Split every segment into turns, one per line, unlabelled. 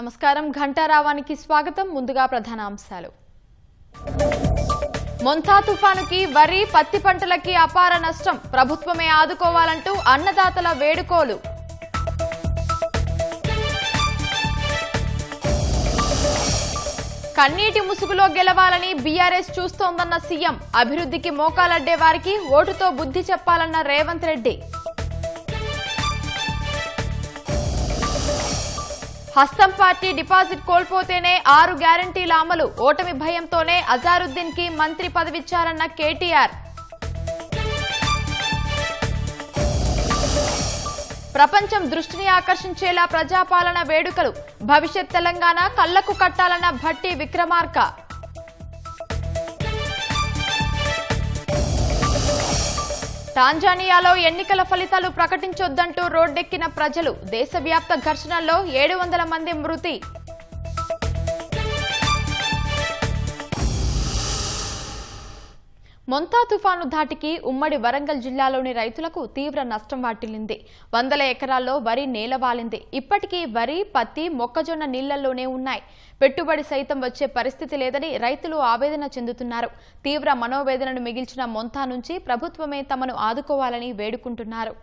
నమస్కారం ఘంటారావానికి స్వాగతం. ముందుగా ప్రధాన అంశాలు. మొంతా తుఫానుకి వరి పత్తి పంటలకి అపార నష్టం, ప్రభుత్వమే ఆదుకోవాలంటూ అన్నదాతల వేడుకోలు. కన్నీటి ముసుగులో గెలవాలని బీఆర్ఎస్ చూస్తోందన్న సీఎం, అభివృద్ధికి మోకాలడ్డే వారికి ఓటుతో బుద్ధి చెప్పాలన్న రేవంత్ రెడ్డి. హస్తం పార్టీ డిపాజిట్ కోల్పోతేనే 6 గ్యారంటీల అమలు, ఓటమి భయంతోనే అజారుద్దీన్ కి మంత్రి పదవిచ్చారన్న కేటీఆర్. ప్రపంచం దృష్టిని ఆకర్షించేలా ప్రజాపాలన వేడుకలు, భవిష్యత్ తెలంగాణ కళ్లకు కట్టాలన్న భట్టి విక్రమార్క. టాంజానియాలో ఎన్నికల ఫలితాలు ప్రకటించొద్దంటూ రోడ్డెక్కిన ప్రజలు, దేశవ్యాప్త ఘర్షణల్లో 700 మంది మృతి. మొంతా తుఫాను ధాటికి ఉమ్మడి వరంగల్ జిల్లాలోని రైతులకు తీవ్ర నష్టం వాటిల్లింది. వందల ఎకరాల్లో వరి నేలవాలింది. ఇప్పటికీ వరి, పత్తి, మొక్కజొన్న నీళ్లలోనే ఉన్నాయి. పెట్టుబడి సైతం వచ్చే పరిస్థితి లేదని రైతులు ఆవేదన చెందుతున్నారు. తీవ్ర మనోవేదనను మిగిల్చిన మొంతా నుంచి ప్రభుత్వమే తమను ఆదుకోవాలని వేడుకుంటున్నారు.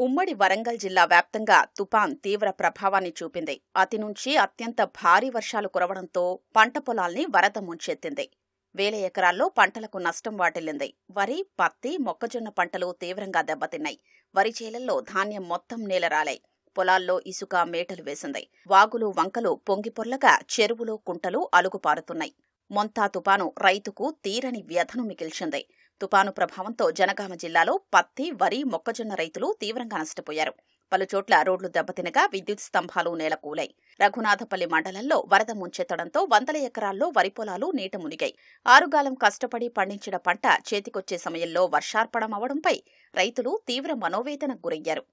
ఉమ్మడి వరంగల్ జిల్లా వ్యాప్తంగా తుపాన్ తీవ్ర ప్రభావాన్ని చూపింది. అతి నుంచి అత్యంత భారీ వర్షాలు కురవడంతో పంట పొలాల్ని వరద ముంచెత్తింది. వేల ఎకరాల్లో పంటలకు నష్టం వాటిల్లింది. వరి, పత్తి, మొక్కజొన్న పంటలు తీవ్రంగా దెబ్బతిన్నాయి. వరి చేలల్లో ధాన్యం మొత్తం నేలరాలాయి. పొలాల్లో ఇసుక మేటలు వేసింది. వాగులు, వంకలు పొంగిపొర్లగా చెరువులు, కుంటలు అలుగుపారుతున్నాయి. మొంతా తుపాను రైతుకు తీరని వ్యధను మిగిల్చింది. తుపాను ప్రభావంతో జనగామ జిల్లాలో పత్తి, వరి, మొక్కజొన్న రైతులు తీవ్రంగా నష్టపోయారు. పలుచోట్ల రోడ్లు దెబ్బతినగా విద్యుత్ స్తంభాలు నేలకూలాయి. రఘునాథపల్లి మండలంలో వరద ముంచెత్తడంతో వందల ఎకరాల్లో వరి పొలాలు నీట మునిగాయి. ఆరుగాలం కష్టపడి పండించిన పంట చేతికొచ్చే సమయంలో వర్షార్పణం అవడంపై రైతులు తీవ్ర మనోవేదనకు గురయ్యారు.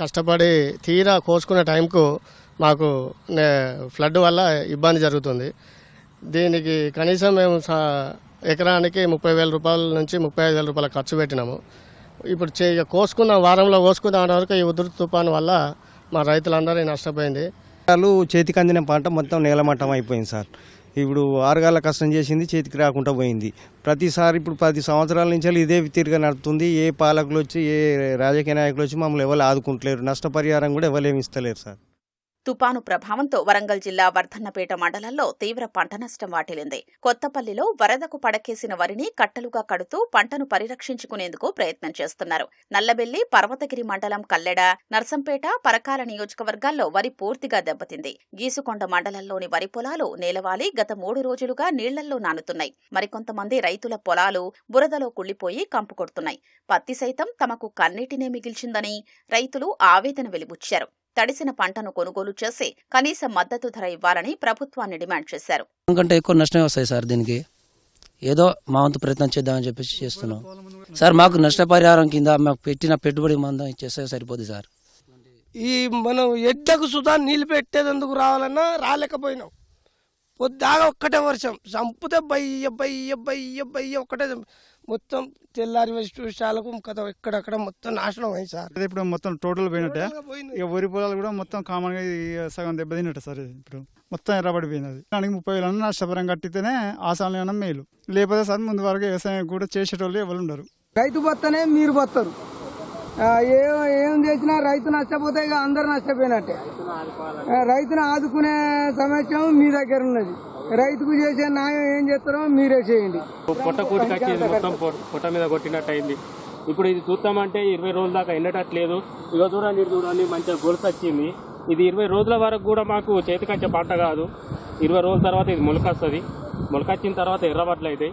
కష్టపడి తీరా కోసుకునే టైంకు మాకు ఫ్లడ్ వల్ల ఇబ్బంది జరుగుతుంది. దీనికి కనీసం మేము ఎకరానికి 30,000 రూపాయల నుంచి 35,000 రూపాయల ఖర్చు పెట్టినాము. ఇప్పుడు కోసుకున్న వారంలో కోసుకున్న వరకు ఈ ఉధృతి తుఫాను వల్ల మా రైతులందరూ నష్టపోయింది.
చేతికి అందిన పంట మొత్తం నేలమట్టం అయిపోయింది సార్. ఇప్పుడు 6 గాల కష్టం చేసింది చేతికి రాకుండా పోయింది. ప్రతిసారి ఇప్పుడు 10 సంవత్సరాల నుంచి ఇదే తీరుగా నడుతుంది. ఏ పాలకులు వచ్చి ఏ రాజకీయ నాయకులు వచ్చి మమ్మల్ని ఎవరు ఆదుకుంటలేరు. నష్టపరిహారం కూడా ఎవరేమి ఇస్తలేరు సార్.
తుపాను ప్రభావంతో వరంగల్ జిల్లా వర్ధన్నపేట మండలంలో తీవ్ర పంట నష్టం వాటిల్లింది. కొత్తపల్లిలో వరదకు పడకేసిన వరిని కట్టలుగా కడుతూ పంటను పరిరక్షించుకునేందుకు ప్రయత్నం చేస్తున్నారు. నల్లబెల్లి, పర్వతగిరి మండలం కల్లెడ, నర్సంపేట, పరకాల నియోజకవర్గాల్లో వరి పూర్తిగా దెబ్బతింది. గీసుకొండ మండలంలోని వరి పొలాలు నేలవాలి గత 3 రోజులుగా నీళ్లల్లో నానుతున్నాయి. మరికొంతమంది రైతుల పొలాలు బురదలో కుళ్లిపోయి కంపు కొడుతున్నాయి. పత్తి సైతం తమకు కన్నీటినే మిగిల్చిందని రైతులు ఆవేదన వెలిబుచ్చారు. తడిసిన పంటను కొనుగోలు చేసి కనీస మద్దతు ధర ఇవ్వాలని ప్రభుత్వాన్ని డిమాండ్ చేశారు.
కంటే ఎక్కువ నష్టమే వస్తాయి సార్. దీనికి ఏదో మా వంతు ప్రయత్నం చేద్దామని చెప్పేసి చేస్తున్నాం సార్. మాకు నష్టపరిహారం కింద మాకు పెట్టిన పెట్టుబడి మందం ఇచ్చేస్తే సరిపోదు సార్.
ఈ మనం ఎడ్డకు సుధా నీళ్ళు పెట్టేందుకు రావాలన్నా రాలేకపోయినాం. పొద్దాగా ఒక్కటే వర్షం చంపితే బయ్య ఒక్కటే మొత్తం తెల్లారి వేసాలకు కథ ఎక్కడక్కడ మొత్తం నాశనం అయింది సార్.
ఇప్పుడు మొత్తం టోటల్ పోయినట్టే. ఇక వరి పొలాలు కూడా మొత్తం కామన్ గా సగం దెబ్బతిన్నట్టు సార్. ఇప్పుడు మొత్తం ఎర్రబడిపోయినది. దానికి 30,000 నష్టపరం కట్టితేనే ఆసానం మేలు. లేకపోతే సార్ ముందు వరకు వ్యవసాయం కూడా చేసేటోళ్ళు ఎవరు ఉండరు.
రైతు బత్తనే మీరు బత్తరు. ఏం చేసినా రైతు నష్టపోతే ఇక అందరు నష్టపోయినట్టే. రైతును ఆదుకునే సమస్య మీ దగ్గర ఉన్నది. రైతుకు చేసే న్యాయం ఏం చేస్తారో మీరే చేయండి.
పొట్ట మీద కొట్టినట్టు అయింది. ఇప్పుడు ఇది చూస్తామంటే 20 రోజుల దాకా ఎండటట్లేదు. ఇక చూడండి మంచిగా గొలుసు వచ్చింది. ఇది 20 రోజుల వరకు కూడా మాకు చేతికొచ్చే పంట కాదు. 20 రోజుల తర్వాత ఇది మొలకొస్తుంది. మొలకొచ్చిన తర్వాత ఎర్రబట్లు అయితే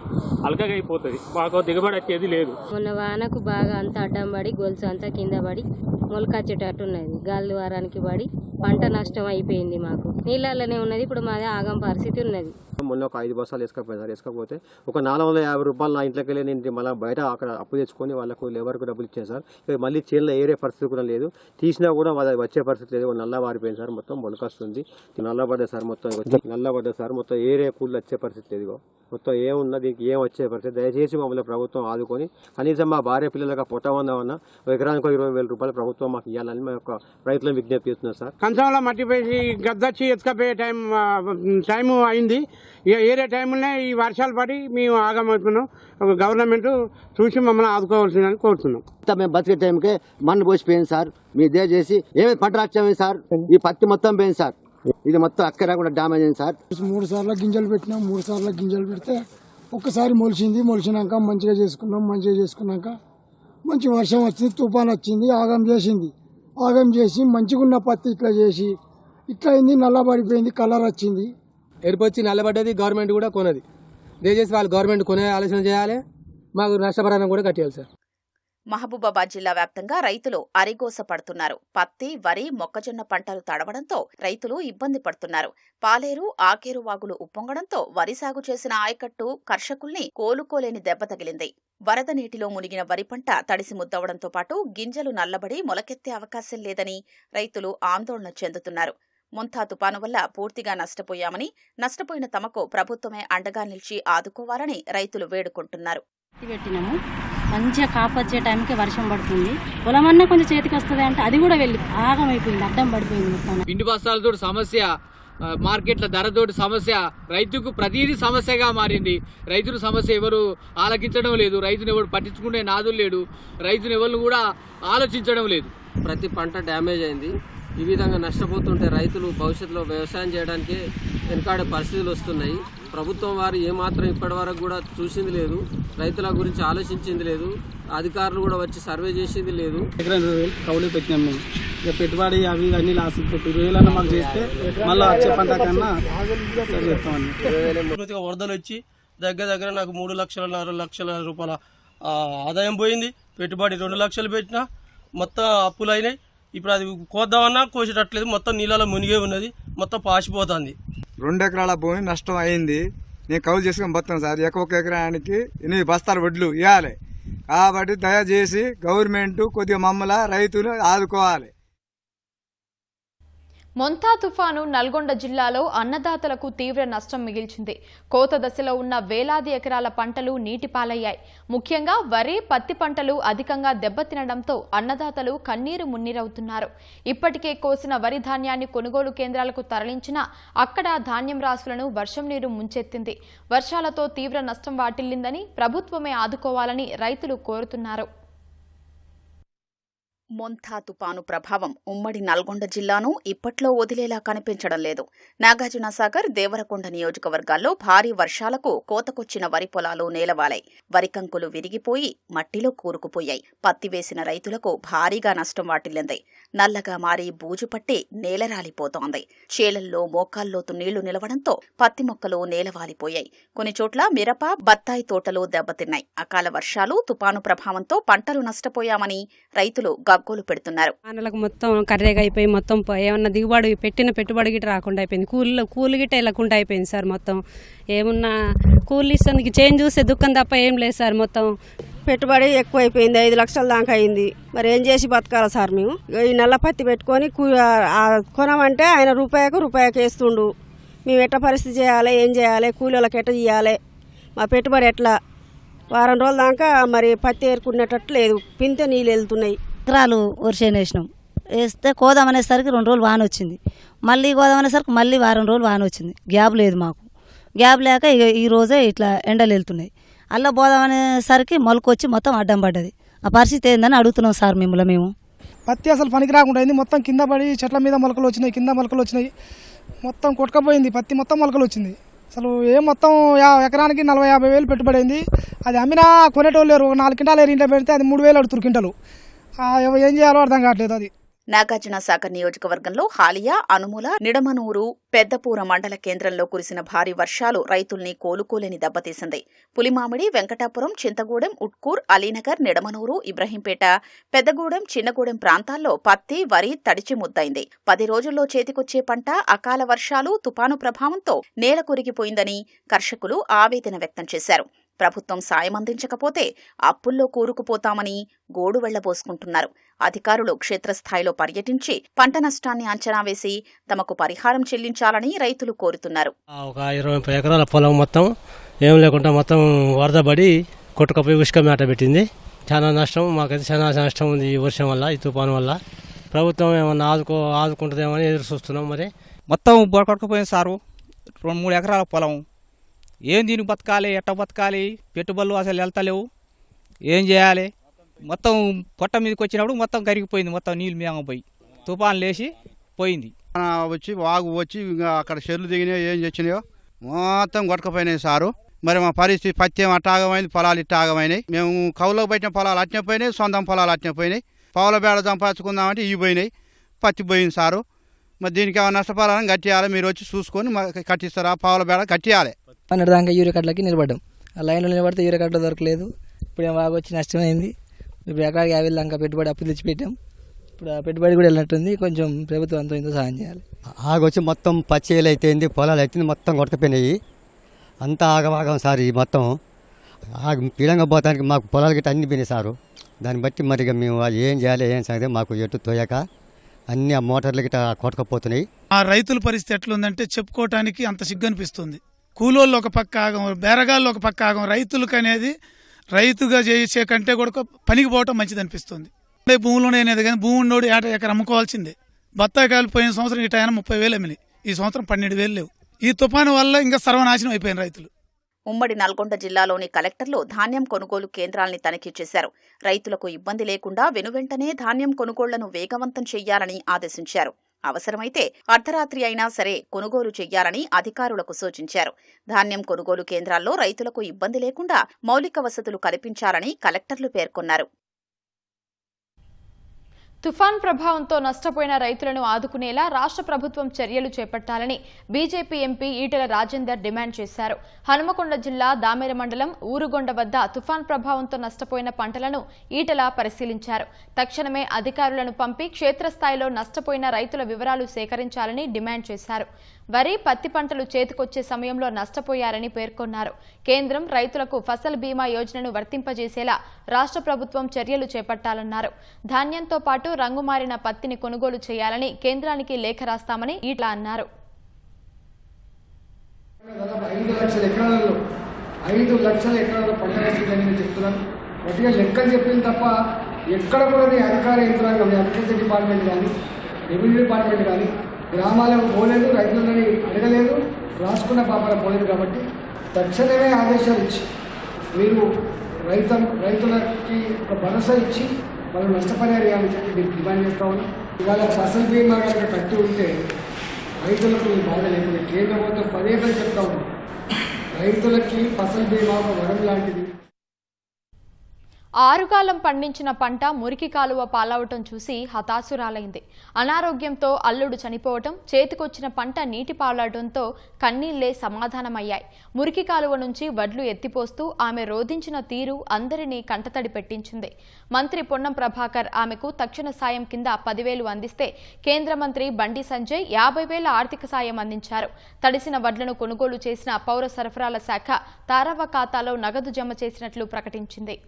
అలకగా అయిపోతుంది. మాకు దిగుబడి వచ్చేది లేదు.
మొన్న వానకు బాగా అంతా అడ్డం పడి గొలుసు అంతా కింద పడి మొలకొచ్చేటట్టున్నది. గాలి వారానికి పడి పంట నష్టం అయిపోయింది. మాకు నీళ్ళలోనే ఉన్నది. ఇప్పుడు మాది ఆగం పరిస్థితి ఉన్నది.
మొన్న ఒక 5 బస్తాలు వేసుకపోయింది సార్. వేసుకపోతే ఒక 450 రూపాయలు నా ఇంట్లోకి వెళ్ళి నేను మళ్ళీ బయట అక్కడ అప్పు తెచ్చుకొని వాళ్ళకు లేబర్కు డబ్బులు ఇచ్చాను సార్. మళ్ళీ చేనులో ఏరే పరిస్థితి కూడా లేదు. తీసినా కూడా వచ్చే పరిస్థితి లేదు. నల్ల వారిపోయింది సార్. మొత్తం మొలకొస్తుంది. నల్లబడ్డా సార్. మొత్తం ఏరే కూళ్ళు వచ్చే పరిస్థితి లేదు. మొత్తం ఏమున్నా దీనికి ఏం వచ్చే పరిస్థితి. దయచేసి మమ్మల్ని ప్రభుత్వం ఆదుకొని కనీసం మా భార్య పిల్లలకు పొట్ట ఉందామన్నా ఎకరానికి 20,000 రూపాయలు ప్రభుత్వం మాకు ఇవ్వాలని మా యొక్క రైతులను విజ్ఞప్తి చేస్తున్నారు సార్.
కంచంలో మట్టి వేసి గద్దచ్చి ఎత్తుకపోయే టైము అయింది. ఇక ఏరే టైంలోనే ఈ వర్షాలు పడి మేము ఆగమవుతున్నాం. గవర్నమెంట్ చూసి మమ్మల్ని ఆదుకోవాల్సిందని కోరుతున్నాం.
మేము బతికే టైంకే మన్ను పోసిపోయింది సార్. మీ దయచేసి ఏమి పంట రాచ్చామే సార్, ఈ పత్తి మొత్తం పోయింది సార్. ఇది మొత్తం అక్కడ రాకుండా డ్యామేజ్ అయింది సార్.
3 సార్లు గింజలు పెట్టినాం. 3 సార్లు గింజలు పెడితే ఒక్కసారి మొలిచినాక మంచిగా చేసుకున్నాక మంచి వర్షం వచ్చింది, తుఫాన్ వచ్చింది, ఆగం చేసి మంచిగా ఉన్న పత్తి ఇట్లా అయింది. నల్లబడిపోయింది, కలర్ వచ్చింది,
ఎరిపొచ్చి నల్లబడ్డది. గవర్నమెంట్ కూడా కొనది. దయచేసి వాళ్ళు గవర్నమెంట్ కొనే ఆలోచన చేయాలి. మాకు నష్టపరిహారం కూడా కట్టాలి సార్.
మహబూబాబాద్ జిల్లా వ్యాప్తంగా రైతులు అరిగోస పడుతున్నారు. పత్తి, వరి, మొక్కజొన్న పంటలు తడవడంతో రైతులు ఇబ్బంది పడుతున్నారు. పాలేరు, ఆకేరు వాగులు ఉప్పొంగడంతో వరి సాగు చేసిన ఆయకట్టు కర్షకుల్ని కోలుకోలేని దెబ్బ తగిలింది. వరద నీటిలో మునిగిన వరి పంట తడిసి ముద్దవడంతో పాటు గింజలు నల్లబడి మొలకెత్తే అవకాశం లేదని రైతులు ఆందోళన చెందుతున్నారు. మొంతా తుపాను వల్ల పూర్తిగా నష్టపోయిన తమకు ప్రభుత్వమే అండగా నిలిచి ఆదుకోవాలని రైతులు వేడుకుంటున్నారు.
పెట్టినాము, మంచిగా కాపొచ్చే టైంకి వర్షం పడుతుంది. పొలమన్నా కొంచెం చేతికి వస్తుంది అంటే అది కూడా వెళ్ళి ఆగమైపోయింది, అడ్డం పడిపోయింది మొత్తం.
పిండి బస్తాలతో సమస్య, మార్కెట్ల ధరతోటి సమస్య, రైతుకు ప్రతిదీ సమస్యగా మారింది. రైతుల సమస్య ఎవరు ఆలకించడం లేదు, రైతును ఎవరు పట్టించుకునే నాదులు లేడు, రైతును ఎవరు కూడా ఆలోచించడం లేదు.
ప్రతి పంట డ్యామేజ్ అయింది. ఈ విధంగా నష్టపోతుంటే రైతులు భవిష్యత్తులో వ్యవసాయం చేయడానికి వెనకాడే పరిస్థితులు వస్తున్నాయి. ప్రభుత్వం వారు ఏమాత్రం ఇప్పటి వరకు కూడా చూసింది లేదు, రైతుల గురించి ఆలోచించింది లేదు, అధికారులు కూడా వచ్చి సర్వే చేసింది లేదు.
20,000 కౌలు పెట్టినాం మేము. ఇక పెట్టుబడి అవి అన్ని లాస్. 20,000 మాకు చేస్తే మళ్ళీ వచ్చే పంట కన్నా సరి చెప్తామని.
వరదలు వచ్చి దగ్గర నాకు 3,00,000 లక్షల రూపాయల ఆదాయం పోయింది. పెట్టుబడి 2 లక్షలు పెట్టినా మొత్తం అప్పులు అయినాయి. ఇప్పుడు అది కోద్దామన్నా కోసేటట్లేదు, మొత్తం నీళ్ళలో మునిగే ఉన్నది, మొత్తం పాసిపోతుంది.
2 ఎకరాల భూమి నష్టం అయింది. నేను కౌలు చేసుకొని బతున్నాను సార్. ఒక్కొక్క ఎకరానికి 8 బస్తాలు వడ్లు ఇవ్వాలి. కాబట్టి దయచేసి గవర్నమెంట్ కొద్దిగా మమ్మల్ని రైతులు ఆదుకోవాలి.
మొంతా తుఫాను నల్గొండ జిల్లాలో అన్నదాతలకు తీవ్ర నష్టం మిగిల్చింది. కోత దశలో ఉన్న వేలాది ఎకరాల పంటలు నీటిపాలయ్యాయి. ముఖ్యంగా వరి, పత్తి పంటలు అధికంగా దెబ్బతినడంతో అన్నదాతలు కన్నీరు మున్నీరవుతున్నారు. ఇప్పటికే కోసిన వరి ధాన్యాన్ని కొనుగోలు కేంద్రాలకు తరలించినా అక్కడ ధాన్యం రాసులను వర్షం నీరు ముంచెత్తింది. వర్షాలతో తీవ్ర నష్టం వాటిల్లిందని ప్రభుత్వమే ఆదుకోవాలని రైతులు కోరుతున్నారు.
మొంతా తుపాను ప్రభావం ఉమ్మడి నల్గొండ జిల్లాను ఇప్పట్లో వదిలేలా కనిపించడం లేదు. నాగార్జునసాగర్, దేవరకొండ నియోజకవర్గాల్లో భారీ వర్షాలకు కోతకొచ్చిన వరి పొలాలు నేలవాలాయి. వరి కంకులు విరిగిపోయి మట్టిలో కూరుకుపోయాయి. పత్తి వేసిన రైతులకు భారీగా నష్టం వాటిల్లింది. నల్లగా మారి బూజుపట్టి నేలరాలిపోతోంది. చేలల్లో మోకాల్లోతు నీళ్లు నిలవడంతో పత్తి మొక్కలు నేలవాలిపోయాయి. కొన్ని చోట్ల మిరప, బత్తాయి తోటలు దెబ్బతిన్నాయి. అకాల వర్షాలు, తుపాను ప్రభావంతో పంటలు నష్టపోయామని రైతులు గగ్గోలు పెడుతున్నారు.
వానలకు మొత్తం కర్రేగా అయిపోయి మొత్తం ఏమన్నా దిగుబడి పెట్టిన పెట్టుబడి గిట్ట రాకుండా అయిపోయింది. కూలి గిట్ట వెళ్ళకుండా అయిపోయింది సార్. మొత్తం ఏమున్నా కూలి ఇస్తుంది చేంజ్ చూసే దుఃఖం తప్ప ఏం లేదు సార్. మొత్తం
పెట్టుబడి ఎక్కువ అయిపోయింది. 5 లక్షల దాకా అయింది. మరి ఏం చేసి బతకాలి సార్ మేము? ఈ నల్ల పత్తి పెట్టుకొని కొనమంటే ఆయన రూపాయకు వేస్తుండు. మేము ఎట్ట పరిస్థితి చేయాలి, ఏం చేయాలి, కూలీలకు ఎట్ట చేయాలి, మా పెట్టుబడి ఎట్లా? వారం రోజుల దాకా మరి పత్తి ఏరుకునేటట్టు లేదు. పింతే నీళ్ళు వెళ్తున్నాయి.
ఎకరాలు వర్షం వేసినాం. వేస్తే కోదామనేసరికి 2 రోజులు వాన వచ్చింది. మళ్ళీ కోదామనేసరికి మళ్ళీ వారం రోజులు వాన వచ్చింది. గ్యాప్ లేదు మాకు. గ్యాప్ లేక ఈ రోజే ఇట్లా ఎండలు వెళ్తున్నాయి. అలా పోదామనేసరికి మొలకొచ్చి మొత్తం అడ్డం పడ్డది. ఆ పరిస్థితి ఏందని అడుగుతున్నాం సార్ మిమ్మల్ని. మేము
పత్తి అసలు పనికి రాకుండా అయింది. మొత్తం కింద పడి చెట్ల మీద మొలకలు వచ్చినాయి, కింద మొలకలు వచ్చినాయి. మొత్తం కొట్టుకపోయింది. పత్తి మొత్తం మొలకలు వచ్చింది. అసలు మొత్తం ఎకరానికి 40-50 వేలు పెట్టుబడి అయింది. అది అమ్మినా కొనేటోళ్ళు లేరు. 4 క్వింటాలు ఇంట్లో పెడితే అది 3 వేలు అడుగుతారు క్వింటలు. ఏం చేయాలో అర్థం కావట్లేదు. అది
నాగార్జునసాగర్ నియోజకవర్గంలో హాలియా, అనుముల, నిడమనూరు, పెద్దపూర మండల కేంద్రంలో కురిసిన భారీ వర్షాలు రైతుల్ని కోలుకోలేని దెబ్బతీసింది. పులిమామిడి, వెంకటాపురం, చింతగూడెం, ఉట్కూర్, అలీనగర్, నిడమనూరు, ఇబ్రహీంపేట, పెద్దగూడెం, చిన్నగూడెం ప్రాంతాల్లో పత్తి, వరి తడిచి ముద్దైంది. 10 రోజుల్లో చేతికొచ్చే పంట అకాల వర్షాలు, తుపాను ప్రభావంతో నేల కొరిగిపోయిందని కర్షకులు ఆవేదన వ్యక్తం చేశారు. ప్రభుత్వం సాయం అందించకపోతే అప్పుల్లో కూరుకుపోతామని గోడు వెళ్లబోసుకుంటున్నారు. అధికారులు క్షేత్రస్థాయిలో పర్యటించి పంట నష్టాన్ని అంచనా వేసి తమకు పరిహారం చెల్లించాలని రైతులు కోరుతున్నారు.
ఒక 20 ఎకరాల పొలం మొత్తం ఏం లేకుండా మొత్తం వరద పడి కొట్టుకపోయి ఉష్క మేట పెట్టింది. చాలా నష్టం, మాకైతే చాలా నష్టం ఉంది ఈ వర్షం వల్ల, ఈ తుఫాను వల్ల. ప్రభుత్వం ఏమన్నా ఆదుకుంటుందేమో అని ఎదురు చూస్తున్నాం. మరి
మొత్తం కొట్టుకుపోయింది సారు. 2-3 ఎకరాల పొలం. ఏం దీనికి బతకాలి, ఎట్ట బతకాలి, పెట్టుబడులు అసలు వెళ్తలేవు, ఏం చేయాలి? మొత్తం పొట్ట మీదకి వచ్చినప్పుడు మొత్తం కరిగిపోయింది, మొత్తం నీళ్ళు మేంగపోయి తుఫాన్ లేచి పోయింది.
వచ్చి వాగు వచ్చి ఇంకా అక్కడ చెర్లు దిగినాయో ఏం వచ్చినాయో మొత్తం కొట్టుకుపోయినాయి సారు. మరి మా పరిస్థితి పత్తి ఏం అట్టాగమైంది, పొలాలు ఇట్టాగమైనాయి. మేము కౌలుకు పెట్టిన పొలాలు అట్నే పోయినాయి, సొంతం పొలాలు అట్నే పోయినాయి. పావుల బేడ సంపాదించుకుందామంటే ఇవి పోయినాయి, పత్తి పోయింది సారు. మరి దీనికి ఏమైనా నష్టపరాలని కట్టియాలి, మీరు వచ్చి చూసుకొని కట్టిస్తారా? పావుల బేడ కట్టియాలి.
12 దాకా యూరియా కట్టలకి నిలబడ్డాం. ఆ లైన్లో నిలబడితే యూరియా కట్ట దొరకలేదు. ఇప్పుడు ఏం బాగా వచ్చి నష్టమైంది. ఇప్పుడు ఎకరాకి 50 దాకా పెట్టుబడి అప్పు తెచ్చి పెట్టాం. ఇప్పుడు ఆ పెట్టుబడి కూడా వెళ్ళినట్టుంది. కొంచెం ప్రభుత్వం అంతా ఇంతో సహాయం చేయాలి.
ఆగొచ్చి మొత్తం పచ్చేలు అయితేంది, పొలాలు అయితే మొత్తం కొట్టుకుపోయినాయి. అంతా ఆగవాగం సార్. ఈ మొత్తం పీడంగా పోతానికి మాకు పొలాలు గిట్ట అన్ని పోయినాయి సారు. దాన్ని బట్టి మరి మేము ఏం చేయాలి, ఏం సంగతి మాకు ఎటు తోయక అన్ని ఆ మోటార్లు గిట్ట కొట్టుకుపోతున్నాయి.
ఆ రైతుల పరిస్థితి ఎట్లుందంటే చెప్పుకోవటానికి అంత సిగ్గు అనిపిస్తుంది. కూలోళ్ళు ఒక పక్క ఆగం, బేరగాళ్ళు ఒక పక్క ఆగం. రైతులకు అనేది రైతుగా చేసే కంటే కూడా పనికి పోవటం మంచిది అనిపిస్తుంది. భూములోనే అనేది కానీ భూమి ఉన్నోడు ఎకరం అమ్ముకోవాల్సిందే. బత్తాయికాయలు పోయిన సంవత్సరం ఈ టైం 30,000 అమ్మినాయి. ఈ సంవత్సరం 12,000 లేవు. ఈ తుఫాను వల్ల ఇంకా సర్వనాశనం అయిపోయిన రైతులు.
ఉమ్మడి నల్గొండ జిల్లాలోని కలెక్టర్లు ధాన్యం కొనుగోలు కేంద్రాల్ని తనిఖీ చేశారు. రైతులకు ఇబ్బంది లేకుండా వెనువెంటనే ధాన్యం కొనుగోళ్లను వేగవంతం చెయ్యాలని ఆదేశించారు. అవసరమైతే అర్ధరాత్రి అయినా సరే కొనుగోలు చెయ్యాలని అధికారులకు సూచించారు. ధాన్యం కొనుగోలు కేంద్రాల్లో రైతులకు ఇబ్బంది లేకుండా మౌలిక వసతులు కల్పించాలని కలెక్టర్లు పేర్కొన్నారు.
తుఫాన్ ప్రభావంతో నష్టపోయిన రైతులను ఆదుకునేలా రాష్ట్ర ప్రభుత్వం చర్యలు చేపట్టాలని BJP MP Etela Rajender demand చేశారు. హనుమకొండ జిల్లా దామెర మండలం ఊరుగొండ వద్ద తుఫాన్ ప్రభావంతో నష్టపోయిన పంటలను ఈటెల పరిశీలించారు. తక్షణమే అధికారులను పంపి క్షేత్రస్థాయిలో నష్టపోయిన రైతుల వివరాలు సేకరించాలని డిమాండ్ చేశారు. వరి, పత్తి పంటలు చేతికొచ్చే సమయంలో నష్టపోయారని పేర్కొన్నారు. కేంద్రం రైతులకు ఫసల్ బీమా యోజనను వర్తింపజేసేలా రాష్ట్ర ప్రభుత్వం చర్యలు చేపట్టాలన్నారు. ధాన్యంతో పాటు రంగుమారిన పత్తిని కొనుగోలు చేయాలని కేంద్రానికి లేఖ రాస్తామని ఈటెల అన్నారు.
5 లక్షల ఎకరాల్లో పంట నష్టం చెప్తున్నాను. గట్టిగా లెక్కలు చెప్పింది తప్ప ఎక్కడ కూడా మీ అధికార యంత్రాంగం, అగ్రికల్చర్ డిపార్ట్మెంట్ కానీ, రెవెన్యూ డిపార్ట్మెంట్ కానీ గ్రామాలకు పోలేదు, రైతులని అడగలేదు, రాసుకున్న పాపల పోలేదు. కాబట్టి తక్షణమే ఆదేశాలు ఇచ్చి మీరు రైతులకి ఒక భరోసా ఇచ్చి వాళ్ళు నష్టపరిహారం చెప్పి మీరు డిమాండ్ చేస్తా ఉన్నాం. ఇవాళ ఫసల్ బీమా కనుక కట్టి ఉంటే రైతులకు బాధ లేకుండా కేంద్ర ప్రభుత్వం పదే చెప్తా ఉన్నాం. రైతులకి ఫసల్ బీమా ఒక వరం లాంటిది.
ఆరుగాలం పండించిన పంట మురికి కాలువ పాలవటం చూసి హతాశురాలైంది. అనారోగ్యంతో అల్లుడు చనిపోవటం, చేతికొచ్చిన పంట నీటి పాలవడంతో కన్నీళ్లే సమాధానమయ్యాయి. మురికి కాలువ నుంచి వడ్లు ఎత్తిపోస్తూ ఆమె రోధించిన తీరు అందరినీ కంటతడి పెట్టించింది. మంత్రి పొన్నం ప్రభాకర్ ఆమెకు తక్షణ సాయం కింద 10,000 అందిస్తే కేంద్ర మంత్రి బండి సంజయ్ 50,000 ఆర్థిక సాయం అందించారు. తడిసిన వడ్లను కొనుగోలు చేసిన పౌర సరఫరాల శాఖ తారవ ఖాతాలో నగదు జమ చేసినట్లు ప్రకటించింది.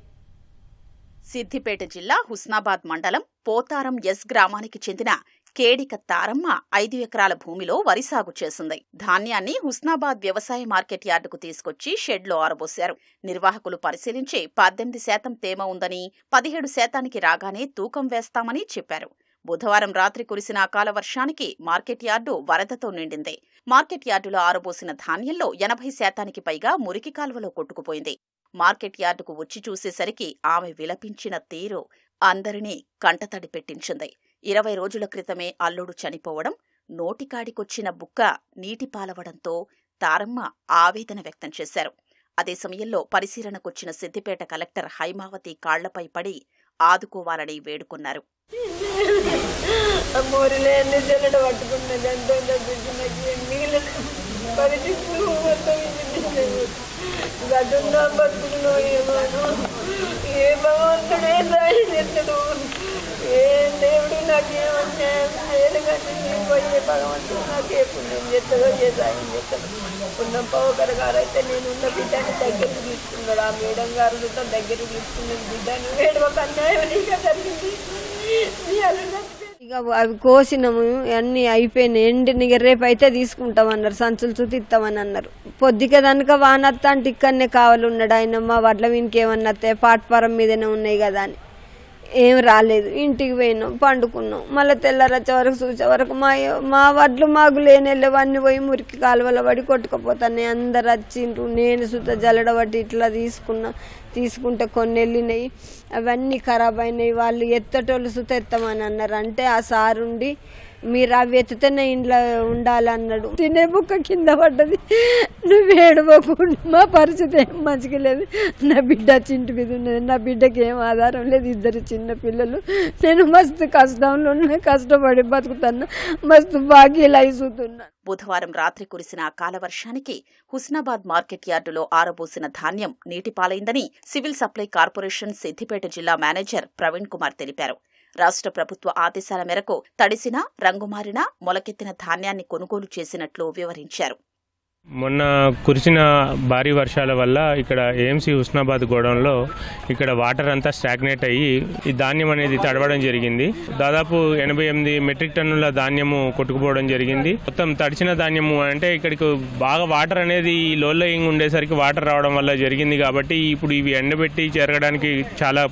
సిద్దిపేట జిల్లా హుస్నాబాద్ మండలం పోతారం ఎస్ గ్రామానికి చెందిన కేడిక తారమ్మ 5 ఎకరాల భూమిలో వరి సాగు చేసింది. ధాన్యాన్ని హుస్నాబాద్ వ్యవసాయ మార్కెట్ యార్డుకు తీసుకొచ్చి షెడ్లో ఆరబోశారు. నిర్వాహకులు పరిశీలించి 18% తేమ ఉందని, 17% రాగానే తూకం వేస్తామని చెప్పారు. బుధవారం రాత్రి కురిసిన అకాల వర్షానికి మార్కెట్ యార్డు వరదతో నిండింది. మార్కెట్ యార్డులో ఆరబోసిన ధాన్యంలో 80% పైగా మురికి కాలువలో కొట్టుకుపోయింది. మార్కెట్ యార్డుకు వచ్చి చూసేసరికి ఆమె విలపించిన తీరు అందరినీ కంటతడి పెట్టించింది. 20 రోజుల క్రితమే అల్లుడు చనిపోవడం, నోటికాడికొచ్చిన బుక్క నీటి పాలవడంతో తారమ్మ ఆవేదన వ్యక్తం చేశారు. అదే సమయంలో పరిశీలనకొచ్చిన సిద్దిపేట కలెక్టర్ హైమావతి కాళ్లపై పడి ఆదుకోవాలని వేడుకున్నారు.
గడున్నా బతుకులో ఏమాను ఏ భగవంతుడే సాయం చేస్తాడు, ఏ దేవుడు నాకేమన్యాయం చేయడు. కానీ నేను పోయే భగవంతుడు నాకు ఏ పుణ్యం చేస్తాడో, ఏ సాయం చేస్తాడు. పుణ్యం పవకర్ గారు అయితే నేనున్న బిడ్డని దగ్గరికి తీసుకున్నాడు. ఆ మేడం గారు దగ్గరికి తీసుకున్నాను. బిడ్డని వేడుక అన్యాయం నీకే జరిగింది.
ఇక అవి కోసినాము, అన్నీ అయిపోయినాయి. ఎండిని రేపు అయితే తీసుకుంటామన్నారు, సంచులు చూసి ఇస్తామని అన్నారు. పొద్దుకే దానిక వానత్తా అంటే ఇక్కడనే కావాలి ఉన్నాడు ఆయన. మా వడ్ల వీనికి ఏమన్నా పాటపారం మీదనే ఉన్నాయి కదా అని
ఏం రాలేదు. ఇంటికి పోయినాం, పండుకున్నాం. మళ్ళీ తెల్లారచ్చే వరకు చూసే వరకు మా వడ్లు మాకు లేనెళ్ళేవి అన్నీ పోయి మురికి కాలువల పడి కొట్టుకుపోతాయి. అందరు వచ్చిండ్రు. నేను సుత జల్లడబట్టి ఇట్లా తీసుకుంటే కొన్ని వెళ్ళినాయి, అవన్నీ ఖరాబ్ అయినాయి. వాళ్ళు ఎత్తటోళ్ళు సుత ఎత్తమని అన్నారు. అంటే ఆ సారుండి మీరు అవి ఎత్తుతేనే ఇంట్లో ఉండాలన్నాడు. తినే బుక్క కింద పడ్డది. నువ్వు ఏడవకుండా, మా పరిస్థితి ఏం మంచిగా లేదు. నా బిడ్డ చింటి మీద ఉన్నది. నా బిడ్డకి ఏం ఆధారం లేదు. 2 చిన్న పిల్లలు. నేను మస్తు కష్టంలో కష్టపడి బతుకుతాను. మస్తు బాకీలు అయిపోతున్నా.
బుధవారం రాత్రి కురిసిన అకాల వర్షానికి హుస్నాబాద్ మార్కెట్ యార్డులో ఆరబోసిన ధాన్యం నీటిపాలైందని సివిల్ సప్లై కార్పొరేషన్ సిద్దిపేట జిల్లా మేనేజర్ ప్రవీణ్ కుమార్ తెలిపారు. రాష్ట్ర ప్రభుత్వ ఆదేశాల మేరకు తడిసిన, రంగుమారిన, మొలకెత్తిన ధాన్యాన్ని కొనుగోలు చేసినట్లు వివరించారు.
మొన్న కురిసిన భారీ వర్షాల వల్ల ఇక్కడ ఏఎంసీ హుస్నాబాద్ గోడౌన్లో ఇక్కడ వాటర్ అంతా స్టాగ్నేట్ అయ్యి ఈ ధాన్యం అనేది తడవడం జరిగింది. దాదాపు 88 మెట్రిక్ టన్నుల ధాన్యము కొట్టుకుపోవడం జరిగింది. మొత్తం తడిచిన ధాన్యము అంటే ఇక్కడికి బాగా వాటర్ అనేది ఈ లోయింగ్ ఉండేసరికి వాటర్ రావడం వల్ల జరిగింది. కాబట్టి ఇప్పుడు ఇవి ఎండబెట్టి చెరగడానికి చాలా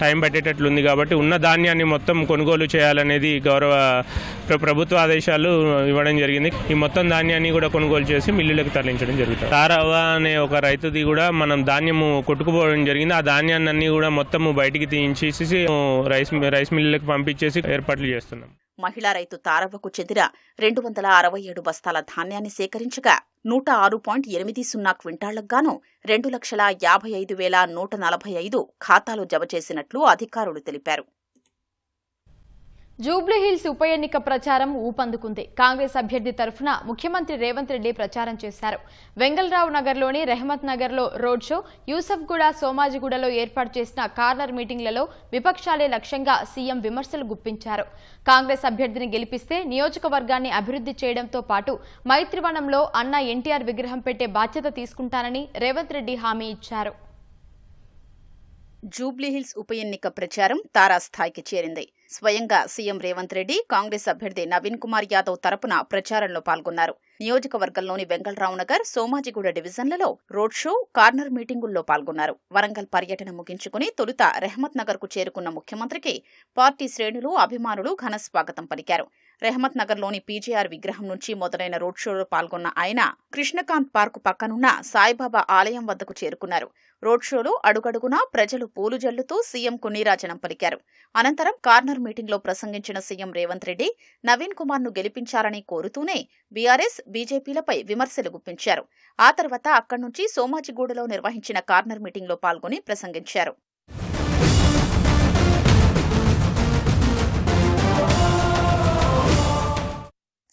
టైం పట్టేటట్లుంది. కాబట్టి ఉన్న ధాన్యాన్ని మొత్తం కొనుగోలు చేయాలనేది గౌరవ ప్రభుత్వ ఆదేశాలు ఇవ్వడం జరిగింది. ఈ మొత్తం ధాన్యాన్ని కూడా కొనుగోలు చేసి మిల్లులకు తరలించడం జరుగుతుంది. తారవ అనే ఒక రైతుది కూడా మనం ధాన్యము కొట్టుకుపోవడం జరిగింది. ఆ ధాన్యాన్ని అన్ని కూడా మొత్తము బయటికి తీయించేసి రైస్ మిల్లులకు పంపించేసి ఏర్పాట్లు చేస్తున్నాం.
మహిళా రైతు తారవ్వకు చెందిన 267 బస్తాల ధాన్యాన్ని సేకరించగా 106.80 క్వింటాళ్లకు గాను 2,55,145 ఖాతాలో జమ చేసినట్లు అధికారులు తెలిపారు.
జూబ్లీహిల్స్ ఉప ఎన్నిక ప్రచారం ఊపందుకుంది. కాంగ్రెస్ అభ్యర్థి తరఫున ముఖ్యమంత్రి రేవంత్ రెడ్డి ప్రచారం చేశారు. వెంగళరావు నగర్లోని రెహమత్ నగర్లో రోడ్ షో, యూసఫ్గూడ, సోమాజిగూడలో ఏర్పాటు చేసిన కార్నర్ మీటింగ్లలో విపక్షాలే లక్ష్యంగా సీఎం విమర్శలు గుప్పించారు. కాంగ్రెస్ అభ్యర్థిని గెలిపిస్తే నియోజకవర్గాన్ని అభివృద్ధి చేయడంతో పాటు మైత్రివనంలో అన్న ఎన్టీఆర్ విగ్రహం పెట్టే బాధ్యత తీసుకుంటానని రేవంత్ రెడ్డి హామీ ఇచ్చారు.
జూబ్లీహిల్స్ ఉప ఎన్నిక ప్రచారం తారాస్థాయికి చేరింది. స్వయంగా సీఎం రేవంత్ రెడ్డి కాంగ్రెస్ అభ్యర్థి నవీన్ కుమార్ యాదవ్ తరపున ప్రచారంలో పాల్గొన్నారు. నియోజకవర్గంలోని వెంగళరావు నగర్, సోమాజిగూడ డివిజన్లలో రోడ్ షో, కార్నర్ మీటింగుల్లో పాల్గొన్నారు. వరంగల్ పర్యటన ముగించుకుని తొలుత రెహమత్ నగర్ కు చేరుకున్న ముఖ్యమంత్రికి పార్టీ శ్రేణులు, అభిమానులు ఘన స్వాగతం పలికారు. రెహమత్ నగర్లోని పీజేఆర్ విగ్రహం నుంచి మొదలైన రోడ్ షోలో పాల్గొన్న ఆయన కృష్ణకాంత్ పార్కు పక్కనున్న సాయిబాబా ఆలయం వద్దకు చేరుకున్నారు. రోడ్ షోలో అడుగడుగునా ప్రజలు పూలు జల్లుతూ సీఎంకు నీరాజనం పలికారు. అనంతరం కార్నర్ మీటింగ్లో ప్రసంగించిన సీఎం రేవంత్ రెడ్డి నవీన్ కుమార్ను గెలిపించాలని కోరుతూనే బీఆర్ఎస్, బీజేపీలపై విమర్శలు గుప్పించారు. ఆ తర్వాత అక్కడి నుంచి సోమాజిగూడలో నిర్వహించిన కార్నర్ మీటింగ్లో పాల్గొని ప్రసంగించారు.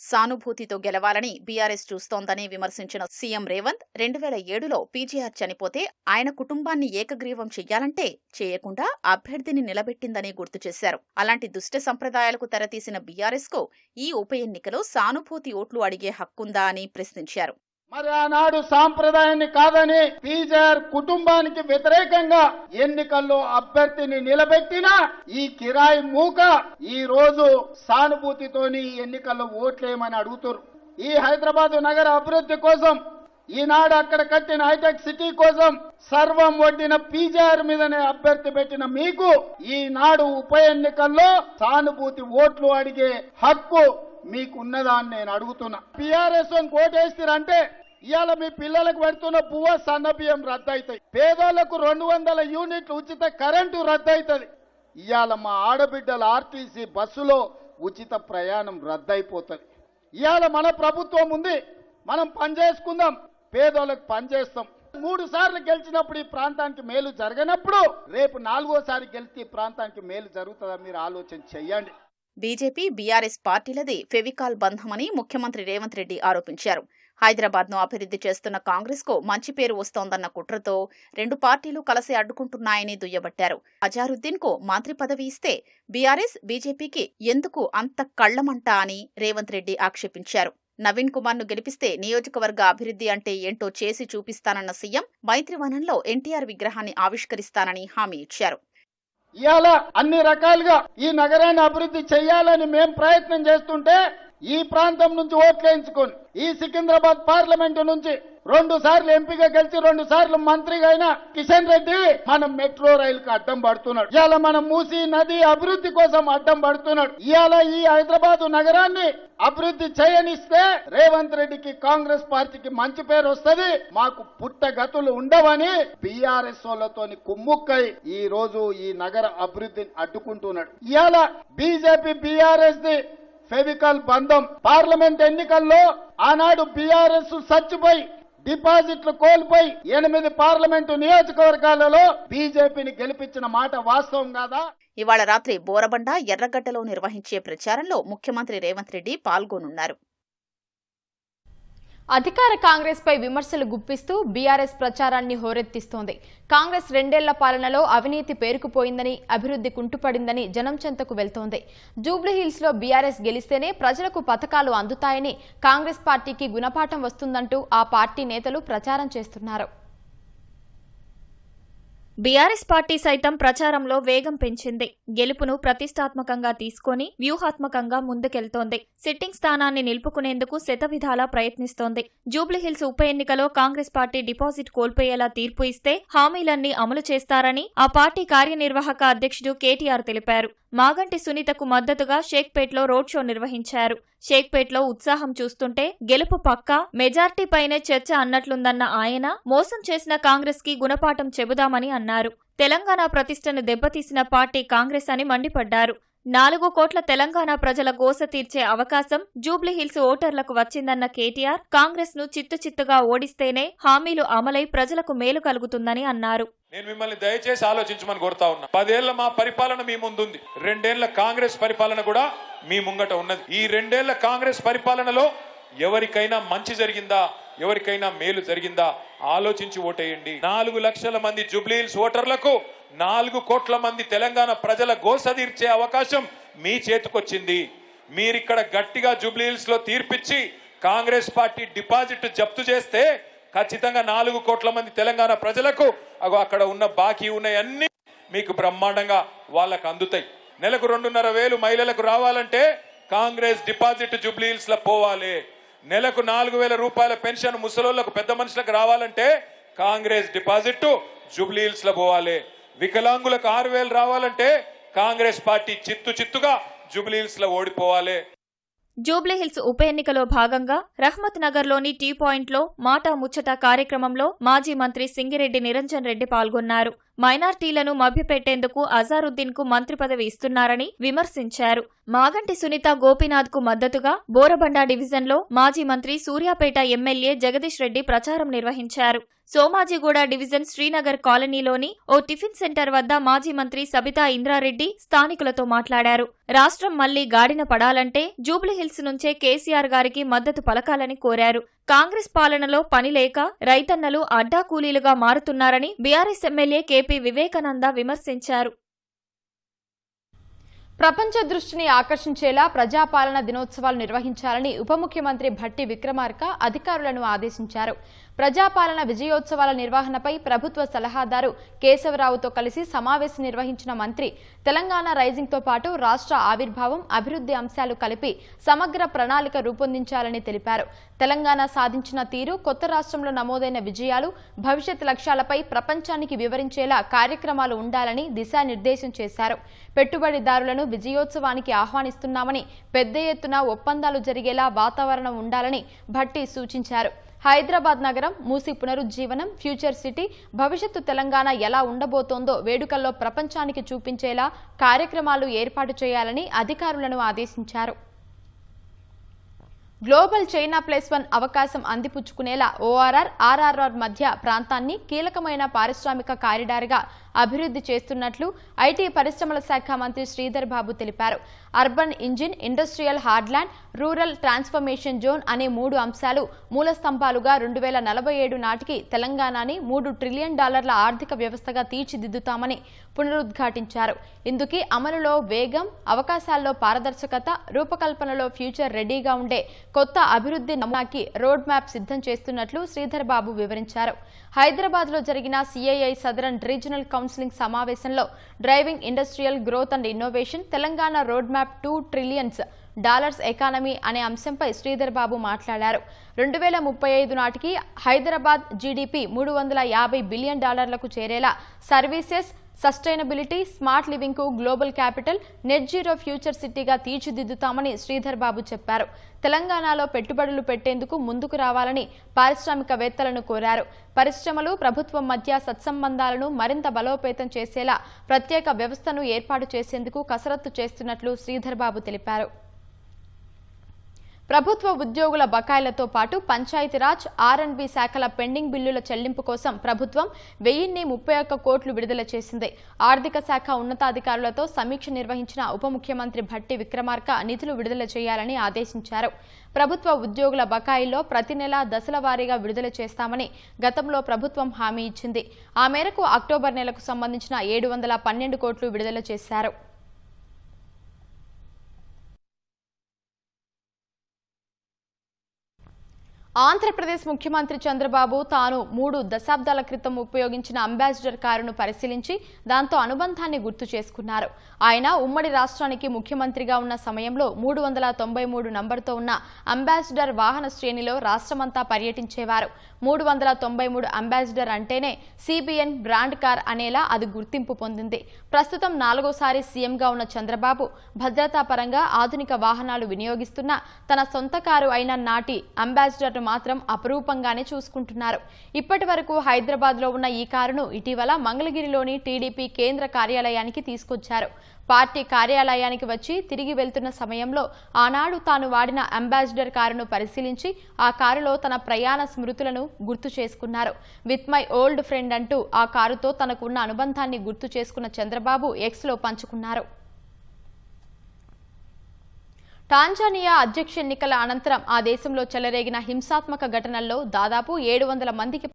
సానుభూతితో గెలవాలని బీఆర్ఎస్ చూస్తోందని విమర్శించిన సీఎం రేవంత్ 2007లో పీజీఆర్ చనిపోతే ఆయన కుటుంబాన్ని ఏకగ్రీవం చెయ్యాలంటే చేయకుండా అభ్యర్థిని నిలబెట్టిందని గుర్తు చేశారు. అలాంటి దుష్ట సంప్రదాయాలకు తెరతీసిన బీఆర్ఎస్ కు ఈ ఉప ఎన్నికలో సానుభూతి ఓట్లు అడిగే హక్కుందా అని ప్రశ్నించారు.
మరి ఆనాడు సాంప్రదాయాన్ని కాదని పీజీఆర్ కుటుంబానికి వ్యతిరేకంగా ఎన్నికల్లో అభ్యర్థిని నిలబెట్టిన ఈ కిరాయి మూక ఈ రోజు సానుభూతితోని ఎన్నికల్లో ఓట్లేయమని అడుగుతారు. ఈ హైదరాబాద్ నగర అభివృద్ధి కోసం, ఈనాడు అక్కడ కట్టిన హైటెక్ సిటీ కోసం సర్వం వడ్డిన పీజీఆర్ మీదనే అభ్యర్థి పెట్టిన మీకు ఈనాడు ఉప ఎన్నికల్లో సానుభూతి ఓట్లు అడిగే హక్కు మీకున్నదా అని నేను అడుగుతున్నా. టీఆర్ఎస్ ఓటేస్తారంటే ఇవాళ మీ పిల్లలకు పెడుతున్న పువ్వ సన్న బియ్యం రద్దయితాయి, పేదోళ్లకు 200 యూనిట్లు ఉచిత కరెంటు రద్దయితది. ఇవాళ మా ఆడబిడ్డల ఆర్టీసీ బస్సులో ఉచిత ప్రయాణం రద్దయిపోతుంది. ఇవాళ మన ప్రభుత్వం ఉంది, మనం పనిచేసుకుందాం, పేదోళ్లకు పనిచేస్తాం. 3 సార్లు గెలిచినప్పుడు ఈ ప్రాంతానికి మేలు జరగనప్పుడు రేపు 4వ సారి గెలిచి ఈ ప్రాంతానికి మేలు జరుగుతుందా మీరు ఆలోచన చెయ్యండి.
బీజేపీ, బీఆర్ఎస్ పార్టీలది ఫెవికాల్ బంధమని ముఖ్యమంత్రి రేవంత్ రెడ్డి ఆరోపించారు. హైదరాబాద్ను అభివృద్ధి చేస్తున్న కాంగ్రెస్ కు మంచి పేరు వస్తోందన్న కుట్రతో 2 పార్టీలు కలిసి అడ్డుకుంటున్నాయని దుయ్యబట్టారు. అజారుద్దీన్ కు మంత్రి పదవి ఇస్తే బీఆర్ఎస్, బీజేపీకి ఎందుకు అంత కళ్లమంట అని రేవంత్ రెడ్డి ఆక్షేపించారు. నవీన్ కుమార్ను గెలిపిస్తే నియోజకవర్గ అభివృద్ధి అంటే ఏంటో చేసి చూపిస్తానన్న సీఎం మైత్రివనంలో ఎన్టీఆర్ విగ్రహాన్ని ఆవిష్కరిస్తానని హామీ ఇచ్చారు.
ఇవాళ అన్ని రకాలుగా ఈ నగరాన్ని అభివృద్ధి చేయాలని మేం ప్రయత్నం చేస్తుంటే ఈ ప్రాంతం నుంచి ఓట్లేయించుకొని ఈ సికింద్రాబాద్ పార్లమెంటు నుంచి 2 సార్లు ఎంపీగా గెలిచి 2 సార్లు మంత్రిగా అయిన కిషన్ రెడ్డి మన మెట్రో రైలుకు అడ్డం పడుతున్నాడు. ఇవాళ మన మూసీ నది అభివృద్ధి కోసం అడ్డం పడుతున్నాడు. ఇవాళ ఈ హైదరాబాద్ నగరాన్ని అభివృద్ధి చేయనిస్తే రేవంత్ రెడ్డికి కాంగ్రెస్ పార్టీకి మంచి పేరు వస్తుంది, మాకు పుట్టగతులు ఉండవని బీఆర్ఎస్ వాళ్ళతోని కుమ్ముక్కై ఈ రోజు ఈ నగర అభివృద్ధిని అడ్డుకుంటున్నాడు. ఇవాళ బీజేపీ బీఆర్ఎస్ ది ఫెవికల్ బంధం. పార్లమెంట్ ఎన్నికల్లో ఆనాడు బీఆర్ఎస్ చచ్చిపోయి డిపాజిట్లు కోల్పోయి 8 పార్లమెంటు నియోజకవర్గాలలో బీజేపీని గెలిపించిన మాట వాస్తవం కాదా?
ఇవాళ రాత్రి బోరబండ, ఎర్రగడ్డలో నిర్వహించే ప్రచారంలో ముఖ్యమంత్రి రేవంత్ రెడ్డి పాల్గొనున్నారు.
అధికార కాంగ్రెస్ పై విమర్శలు గుప్పిస్తూ బీఆర్ఎస్ ప్రచారాన్ని హోరెత్తిస్తోంది. కాంగ్రెస్ 2 ఏళ్ల పాలనలో అవినీతి పేరుకుపోయిందని, అభివృద్ధి కుంటుపడిందని జనం చెంతకు వెళ్తోంది. జూబ్లీహిల్స్ లో బీఆర్ఎస్ గెలిస్తేనే ప్రజలకు పథకాలు అందుతాయని, కాంగ్రెస్ పార్టీకి గుణపాఠం వస్తుందంటూ ఆ పార్టీ నేతలు ప్రచారం చేస్తున్నారు.
బీఆర్ఎస్ పార్టీ సైతం ప్రచారంలో వేగం పెంచింది. గెలుపును ప్రతిష్టాత్మకంగా తీసుకుని వ్యూహాత్మకంగా ముందుకెళ్తోంది. సిట్టింగ్ స్థానాన్ని నిలుపుకునేందుకు శతవిధాలా ప్రయత్నిస్తోంది. జూబ్లీహిల్స్ ఉప ఎన్నికలో కాంగ్రెస్ పార్టీ డిపాజిట్ కోల్పోయేలా తీర్పు ఇస్తే హామీలన్నీ అమలు చేస్తారని ఆ పార్టీ కార్యనిర్వాహక అధ్యక్షుడు కేటీఆర్ తెలిపారు. మాగంటి సునీతకు మద్దతుగా షేక్పేట్లో రోడ్ షో నిర్వహించారు. షేక్పేట్లో ఉత్సాహం చూస్తుంటే గెలుపు పక్కా, మెజార్టీపైనే చర్చ అన్నట్లుందన్న ఆయన మోసం చేసిన కాంగ్రెస్ కి గుణపాఠం చెబుదామని అన్నారు. తెలంగాణ ప్రతిష్టను దెబ్బతీసిన పార్టీ కాంగ్రెస్ అని మండిపడ్డారు. 4 కోట్ల తెలంగాణ ప్రజల గోస తీర్చే అవకాశం జూబ్లీహిల్స్ ఓటర్లకు వచ్చిందన్న కేటీఆర్ కాంగ్రెస్ ను చిత్తుచిత్తుగా ఓడిస్తేనే హామీలు అమలై ప్రజలకు మేలు కలుగుతుందని అన్నారు.
నేను మిమ్మల్ని దయచేసి ఆలోచించమని కోరుతా ఉన్నా. 10 ఏళ్ల మా పరిపాలన మీ ముందుంది. 2 ఏళ్ల కాంగ్రెస్ పరిపాలన కూడా మీ ముంగట ఉన్నది. ఈ 2 ఏళ్ల కాంగ్రెస్ పరిపాలనలో ఎవరికైనా మంచి జరిగిందా, ఎవరికైనా మేలు జరిగిందా ఆలోచించి ఓటేయండి. 4 లక్షల మంది జూబ్లీహిల్స్ ఓటర్లకు 4 కోట్ల మంది తెలంగాణ ప్రజల గోస తీర్చే అవకాశం మీ చేతికొచ్చింది. మీరిక్కడ గట్టిగా జూబ్లీహిల్స్ లో తీర్పిచ్చి కాంగ్రెస్ పార్టీ డిపాజిట్ జప్తు చేస్తే ఖచ్చితంగా 4 కోట్ల మంది తెలంగాణ ప్రజలకు అక్కడ ఉన్న బాకీ ఉన్నాయన్నీ మీకు బ్రహ్మాండంగా వాళ్ళకు అందుతాయి. నెలకు 2,500 మహిళలకు రావాలంటే కాంగ్రెస్ డిపాజిట్ జూబ్లీహిల్స్ లో పోవాలి. నెలకు 4,000 రూపాయల పెన్షన్ ముసలోళ్లకు, పెద్ద మనుషులకు రావాలంటే కాంగ్రెస్ డిపాజిట్ జూబ్లీహిల్స్ లో పోవాలి. వికలాంగులకు 6,000 రావాలంటే కాంగ్రెస్ పార్టీ చిత్తుగా జూబ్లీహిల్స్ లో ఓడిపోవాలి.
జూబ్లీహిల్స్ ఉప ఎన్నికలో భాగంగా రహ్మత్ నగర్లోని టీ పాయింట్లో మాటా ముచ్చట కార్యక్రమంలో మాజీ మంత్రి సింగిరెడ్డి నిరంజన్ రెడ్డి పాల్గొన్నారు. మైనార్టీలను మభ్యపెట్టేందుకు అజారుద్దీన్ కు మంత్రి పదవి ఇస్తున్నారని విమర్శించారు. మాగంటి సునీత గోపీనాథ్ కు మద్దతుగా బోరబండ డివిజన్లో మాజీ మంత్రి సూర్యాపేట ఎమ్మెల్యే జగదీష్ రెడ్డి ప్రచారం నిర్వహించారు. సోమాజిగూడ డివిజన్ శ్రీనగర్ కాలనీలోని ఓ టిఫిన్ సెంటర్ వద్ద మాజీ మంత్రి సబితా ఇంద్రారెడ్డి స్థానికులతో మాట్లాడారు. రాష్ట్రం మళ్లీ గాడిన పడాలంటే జూబ్లీహిల్స్ నుంచే కేసీఆర్ గారికి మద్దతు పలకాలని కోరారు. కాంగ్రెస్ పాలనలో పనిలేక రైతన్నలు అడ్డాకూలీలుగా మారుతున్నారని బీఆర్ఎస్ ఎమ్మెల్యే కేపీ వివేకానంద విమర్శించారు.
ప్రపంచ దృష్టిని ఆకర్షించేలా ప్రజాపాలన దినోత్సవాలు నిర్వహించాలని ఉప ముఖ్యమంత్రి భట్టి విక్రమార్క అధికారులను ఆదేశించారు. ప్రజాపాలన విజయోత్సవాల నిర్వహణపై ప్రభుత్వ సలహాదారు కేశవరావుతో కలిసి సమావేశం నిర్వహించిన మంత్రి తెలంగాణ రైజింగ్తో పాటు రాష్ట్ర ఆవిర్భావం, అభివృద్ధి అంశాలు కలిపి సమగ్ర ప్రణాళిక రూపొందించాలని తెలిపారు. తెలంగాణ సాధించిన తీరు, కొత్త రాష్ట్రంలో నమోదైన విజయాలు, భవిష్యత్ లక్ష్యాలపై ప్రపంచానికి వివరించేలా కార్యక్రమాలు ఉండాలని దిశానిర్దేశం చేశారు. పెట్టుబడిదారులను విజయోత్సవానికి ఆహ్వానిస్తున్నామని, పెద్ద ఎత్తున ఒప్పందాలు జరిగేలా వాతావరణం ఉండాలని భట్టి సూచించారు. హైదరాబాద్ నగరం, మూసీ పునరుజ్జీవనం, ఫ్యూచర్ సిటీ, భవిష్యత్తు తెలంగాణ ఎలా ఉండబోతోందో వేడుకల్లో ప్రపంచానికి చూపించేలా కార్యక్రమాలు ఏర్పాటు చేయాలని అధికారులను ఆదేశించారు. గ్లోబల్ చైనా +1 అవకాశం అందిపుచ్చుకునేలా ఓఆర్ఆర్, ఆర్ఆర్ఆర్ మధ్య ప్రాంతాన్ని కీలకమైన పారిశ్రామిక కారిడార్గా అభివృద్ధి చేస్తున్నట్లు ఐటీ పరిశ్రమల శాఖ మంత్రి శ్రీధర్ బాబు తెలిపారు. Urban engine, industrial heartland, rural transformation zone అనే 3 అంశాలు మూలస్తంభాలుగా 2047 నాటికి తెలంగాణని $3 ట్రిలియన్ ఆర్థిక వ్యవస్థగా తీర్చిదిద్దుతామని పునరుద్ఘాటించారు. ఇందుకు అమలులో వేగం, అవకాశాల్లో పారదర్శకత, రూపకల్పనలో ఫ్యూచర్ రెడీగా ఉండే కొత్త అభివృద్ధి నమూనాకి రోడ్ మ్యాప్ సిద్ధం చేస్తున్నట్లు శ్రీధర్ బాబు వివరించారు. హైదరాబాద్ లో జరిగిన సిఐఐ సదరన్ రీజనల్ కౌన్సిలింగ్ సమావేశంలో driving industrial growth and innovation, Telangana road map 2 trillions dollars economy అనే అంశంపై శ్రీధర్ బాబు మాట్లాడారు. 2035 నాటికి హైదరాబాద్ జీడీపీ $350 బిలియన్ చేరేలా సర్వీసెస్, సస్టైనబిలిటీ, స్మార్ట్ లివింగ్ కు global capital, net zero future సిటీగా తీర్చిదిద్దుతామని శ్రీధర్ బాబు చెప్పారు. తెలంగాణలో పెట్టుబడులు పెట్టేందుకు ముందుకు రావాలని పారిశ్రామికవేత్తలను కోరారు. పరిశ్రమలు, ప్రభుత్వం మధ్య సత్సంబంధాలను మరింత బలోపేతం చేసేలా ప్రత్యేక వ్యవస్థను ఏర్పాటు చేసేందుకు కసరత్తు చేస్తున్నట్లు శ్రీధర్ బాబు తెలిపారు. ప్రభుత్వ ఉద్యోగుల బకాయిలతో పాటు పంచాయతీరాజ్, ఆర్&బి శాఖల పెండింగ్ బిల్లుల చెల్లింపు కోసం ప్రభుత్వం 1031 కోట్లు విడుదల చేసింది. ఆర్థిక శాఖ ఉన్నతాధికారులతో సమీక్ష నిర్వహించిన ఉప ముఖ్యమంత్రి భట్టి విక్రమార్క నిధులు విడుదల చేయాలని ఆదేశించారు. ప్రభుత్వ ఉద్యోగుల బకాయిల్లో ప్రతి నెల దశల వారీగా విడుదల చేస్తామని గతంలో ప్రభుత్వం హామీ ఇచ్చింది. ఆ మేరకు అక్టోబర్ నెలకు సంబంధించిన 712 కోట్లు విడుదల చేశారు. ఆంధ్రప్రదేశ్ ముఖ్యమంత్రి చంద్రబాబు తాను 3 దశాబ్దాల క్రితం ఉపయోగించిన అంబాసిడర్ కారును పరిశీలించి దాంతో అనుబంధాన్ని గుర్తు చేసుకున్నారు. ఆయన ఉమ్మడి రాష్ట్రానికి ముఖ్యమంత్రిగా ఉన్న సమయంలో 393 నంబర్తో ఉన్న అంబాసిడర్ వాహన శ్రేణిలో రాష్ట్రమంతా పర్యటించేవారు. 393 అంబాసిడర్ అంటేనే సిబిఎన్ బ్రాండ్ కార్ అనేలా అది గుర్తింపు పొందింది. ప్రస్తుతం 4వసారి సీఎంగా ఉన్న చంద్రబాబు భద్రతా పరంగా ఆధునిక వాహనాలు వినియోగిస్తున్న తన సొంత కారు అయిన నాటి అంబాసిడర్ మాత్రం అపరూపంగానే చూసుకుంటున్నారు. ఇప్పటి వరకు హైదరాబాద్ లో ఉన్న ఈ కారును ఇటీవల మంగళగిరిలోని టీడీపీ కేంద్ర కార్యాలయానికి తీసుకొచ్చారు. పార్టీ కార్యాలయానికి వచ్చి తిరిగి వెళ్తున్న సమయంలో ఆనాడు తాను వాడిన అంబాసిడర్ కారును పరిశీలించి ఆ కారులో తన ప్రయాణ స్మృతులను గుర్తు చేసుకున్నారు. విత్ మై ఓల్డ్ ఫ్రెండ్ అంటూ ఆ కారుతో తనకున్న అనుబంధాన్ని గుర్తు చేసుకున్న చంద్రబాబు ఎక్స్ లో పంచుకున్నారు. టాంజానియా అధ్యక్ష ఎన్నికల అనంతరం ఆ దేశంలో చెలరేగిన హింసాత్మక ఘటనల్లో దాదాపు 700 మందికి